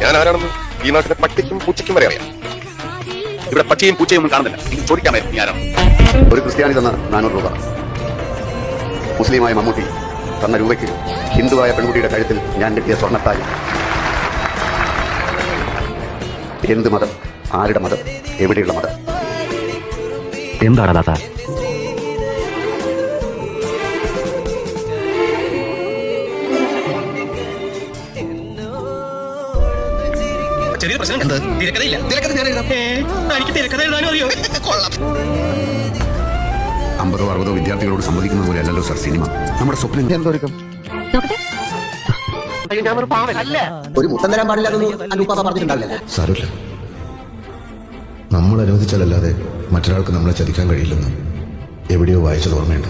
ഞാൻ ആരാണെന്ന് ഈ നാട്ടിലെ പട്ടിക്കും പൂച്ചയ്ക്കും വരെ അറിയാം. ഇവിടെ പച്ചയും പൂച്ചയും ഒന്നും കാണുന്നില്ല. എനിക്ക് ചോദിക്കാമായിരുന്നു ഞാനാണ്. ഒരു ക്രിസ്ത്യാനി തന്ന 400 രൂപ, മുസ്ലിമായ മമ്മൂട്ടി തന്ന രൂപയ്ക്ക് ഹിന്ദുവായ പെൺകുട്ടിയുടെ കഴുത്തിൽ ഞാൻ കിട്ടിയ സ്വർണ്ണത്താലി. എന്ത് മതം, ആരുടെ മതം, എവിടെയുള്ള മതം? എന്താണ് ദാസ? ചെറിയ പ്രശ്നം. തിരക്കഥയില്ല. തിരക്കഥ ഞാൻ എഴുതാം. എനിക്ക് തിരക്കഥ എഴുതാനും അറിയോ? കൊള്ളാം. 50 60 വിദ്യാർത്ഥികളോട് സമ്മതിക്കുന്നത് പോലെ അല്ലല്ലോ സർ സിനിമ. നമ്മുടെ സ്വപ്നം എന്തൊരുക്കം ഒരു മുത്തം തരാൻ പാടില്ല പറഞ്ഞിട്ടുണ്ടാവില്ല. സാരമില്ല, നമ്മൾ അനുവദിച്ചാലല്ലാതെ മറ്റൊരാൾക്ക് നമ്മളെ ചതിക്കാൻ കഴിയില്ലെന്ന് എവിടെയോ വായിച്ചത് ഓർമ്മയുണ്ട്.